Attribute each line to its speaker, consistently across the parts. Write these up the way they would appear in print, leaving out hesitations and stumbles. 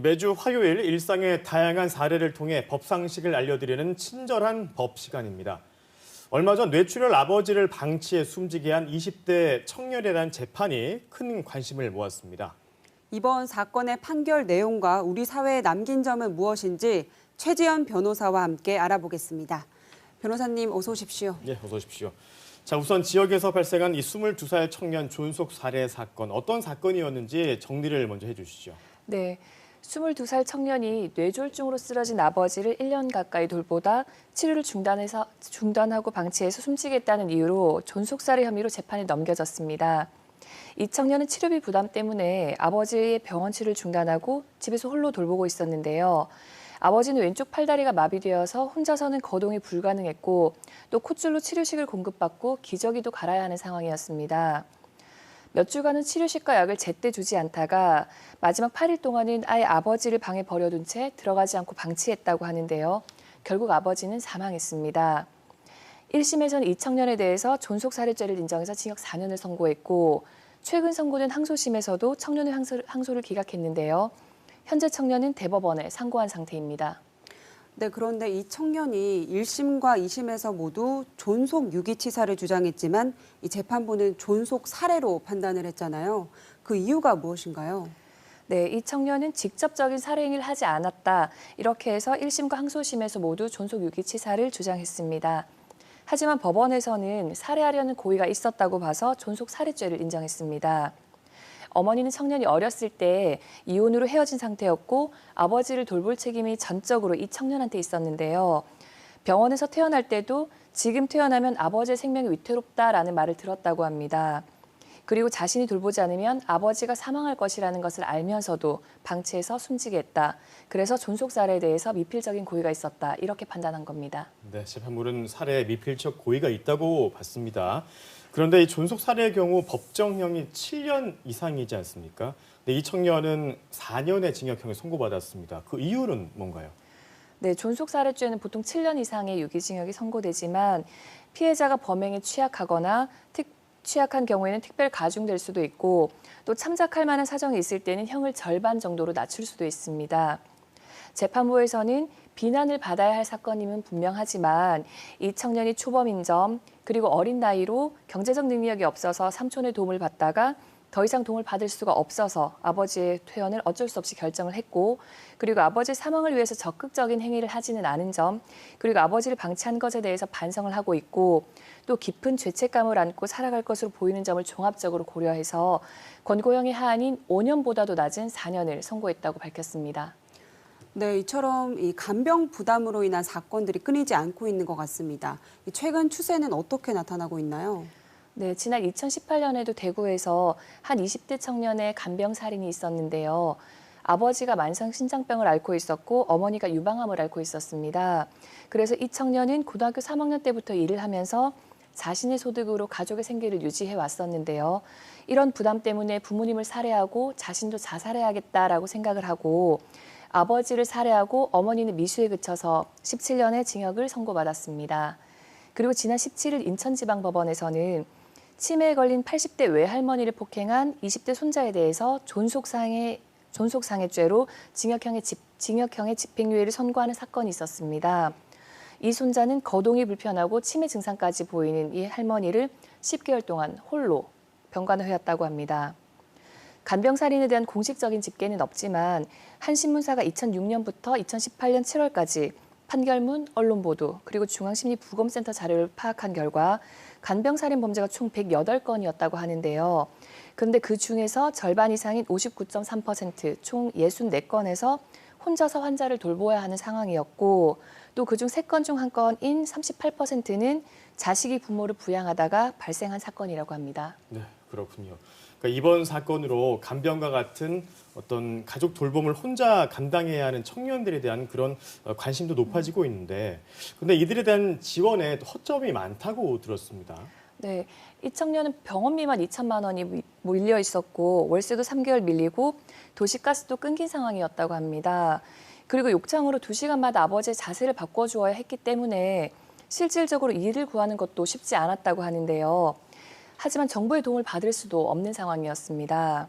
Speaker 1: 매주 화요일 일상의 다양한 사례를 통해 법상식을 알려드리는 친절한 법 시간입니다. 얼마 전 뇌출혈 아버지를 방치해 숨지게 한 20대 청년에 대한 재판이 큰 관심을 모았습니다.
Speaker 2: 이번 사건의 판결 내용과 우리 사회에 남긴 점은 무엇인지 최지연 변호사와 함께 알아보겠습니다. 변호사님 어서 오십시오.
Speaker 1: 네, 어서 오십시오. 자, 우선 지역에서 발생한 이 22살 청년 존속 살해 사건, 어떤 사건이었는지 정리를 먼저 해주시죠.
Speaker 3: 네, 22살 청년이 뇌졸중으로 쓰러진 아버지를 1년 가까이 돌보다 치료를 중단하고 방치해서 숨지게 했다는 이유로 존속살해 혐의로 재판에 넘겨졌습니다. 이 청년은 치료비 부담 때문에 아버지의 병원 치료를 중단하고 집에서 홀로 돌보고 있었는데요. 아버지는 왼쪽 팔다리가 마비되어서 혼자서는 거동이 불가능했고 또 콧줄로 치료식을 공급받고 기저귀도 갈아야 하는 상황이었습니다. 몇 주간은 치료식과 약을 제때 주지 않다가 마지막 8일 동안은 아예 아버지를 방에 버려둔 채 들어가지 않고 방치했다고 하는데요. 결국 아버지는 사망했습니다. 1심에서는 이 청년에 대해서 존속살해죄를 인정해서 징역 4년을 선고했고 최근 선고된 항소심에서도 청년의 항소를 기각했는데요. 현재 청년은 대법원에 상고한 상태입니다.
Speaker 2: 네, 그런데 이 청년이 1심과 2심에서 모두 존속 유기치사를 주장했지만 이 재판부는 존속 살해로 판단을 했잖아요. 그 이유가 무엇인가요?
Speaker 3: 네, 이 청년은 직접적인 살해 행위를 하지 않았다. 이렇게 해서 1심과 항소심에서 모두 존속 유기치사를 주장했습니다. 하지만 법원에서는 살해하려는 고의가 있었다고 봐서 존속 살해죄를 인정했습니다. 어머니는 청년이 어렸을 때 이혼으로 헤어진 상태였고 아버지를 돌볼 책임이 전적으로 이 청년한테 있었는데요. 병원에서 태어날 때도 지금 태어나면 아버지의 생명이 위태롭다라는 말을 들었다고 합니다. 그리고 자신이 돌보지 않으면 아버지가 사망할 것이라는 것을 알면서도 방치해서 숨지게 했다. 그래서 존속살해에 대해서 미필적인 고의가 있었다. 이렇게 판단한 겁니다.
Speaker 1: 네, 재판부는 살해에 미필적 고의가 있다고 봤습니다. 그런데 이 존속 살해의 경우 법정형이 7년 이상이지 않습니까? 근데 이 청년은 4년의 징역형을 선고받았습니다. 그 이유는 뭔가요?
Speaker 3: 네, 존속살해죄는 보통 7년 이상의 유기징역이 선고되지만 피해자가 범행에 취약한 경우에는 특별 가중될 수도 있고 또 참작할 만한 사정이 있을 때는 형을 절반 정도로 낮출 수도 있습니다. 재판부에서는 비난을 받아야 할 사건임은 분명하지만 이 청년이 초범인 점 그리고 어린 나이로 경제적 능력이 없어서 삼촌의 도움을 받다가 더 이상 도움을 받을 수가 없어서 아버지의 퇴원을 어쩔 수 없이 결정을 했고 그리고 아버지의 사망을 위해서 적극적인 행위를 하지는 않은 점 그리고 아버지를 방치한 것에 대해서 반성을 하고 있고 또 깊은 죄책감을 안고 살아갈 것으로 보이는 점을 종합적으로 고려해서 권고형의 하한인 5년보다도 낮은 4년을 선고했다고 밝혔습니다.
Speaker 2: 네, 이처럼 이 간병 부담으로 인한 사건들이 끊이지 않고 있는 것 같습니다. 최근 추세는 어떻게 나타나고 있나요?
Speaker 3: 네, 지난 2018년에도 대구에서 한 20대 청년의 간병 살인이 있었는데요. 아버지가 만성 신장병을 앓고 있었고 어머니가 유방암을 앓고 있었습니다. 그래서 이 청년은 고등학교 3학년 때부터 일을 하면서 자신의 소득으로 가족의 생계를 유지해 왔었는데요. 이런 부담 때문에 부모님을 살해하고 자신도 자살해야겠다라고 생각을 하고 아버지를 살해하고 어머니는 미수에 그쳐서 17년의 징역을 선고받았습니다. 그리고 지난 17일 인천지방법원에서는 치매에 걸린 80대 외할머니를 폭행한 20대 손자에 대해서 존속상해죄로 징역형의 집행유예를 선고하는 사건이 있었습니다. 이 손자는 거동이 불편하고 치매 증상까지 보이는 이 할머니를 10개월 동안 홀로 병관을 해왔다고 합니다. 간병살인에 대한 공식적인 집계는 없지만 한 신문사가 2006년부터 2018년 7월까지 판결문, 언론보도, 그리고 중앙심리부검센터 자료를 파악한 결과 간병살인 범죄가 총 108건이었다고 하는데요. 그런데 그 중에서 절반 이상인 59.3%, 총 64건에서 혼자서 환자를 돌보아야 하는 상황이었고 또 그중 3건 중 1건인 38%는 자식이 부모를 부양하다가 발생한 사건이라고 합니다.
Speaker 1: 네, 그렇군요. 그러니까 이번 사건으로 간병과 같은 어떤 가족 돌봄을 혼자 감당해야 하는 청년들에 대한 그런 관심도 높아지고 있는데 근데 이들에 대한 지원에 허점이 많다고 들었습니다.
Speaker 3: 네, 이 청년은 병원비만 2천만 원이 밀려 있었고 월세도 3개월 밀리고 도시가스도 끊긴 상황이었다고 합니다. 그리고 욕창으로 2시간마다 아버지의 자세를 바꿔주어야 했기 때문에 실질적으로 일을 구하는 것도 쉽지 않았다고 하는데요. 하지만 정부의 도움을 받을 수도 없는 상황이었습니다.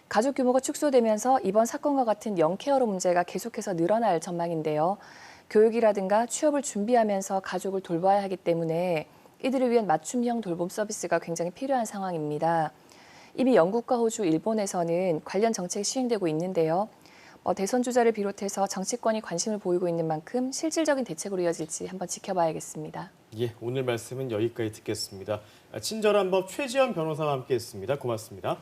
Speaker 3: 가족 규모가 축소되면서 이번 사건과 같은 영케어러 문제가 계속해서 늘어날 전망인데요. 교육이라든가 취업을 준비하면서 가족을 돌봐야 하기 때문에 이들을 위한 맞춤형 돌봄 서비스가 굉장히 필요한 상황입니다. 이미 영국과 호주, 일본에서는 관련 정책이 시행되고 있는데요. 대선 주자를 비롯해서 정치권이 관심을 보이고 있는 만큼 실질적인 대책으로 이어질지 한번 지켜봐야겠습니다.
Speaker 1: 예, 오늘 말씀은 여기까지 듣겠습니다. 친절한 법 최지연 변호사와 함께했습니다. 고맙습니다.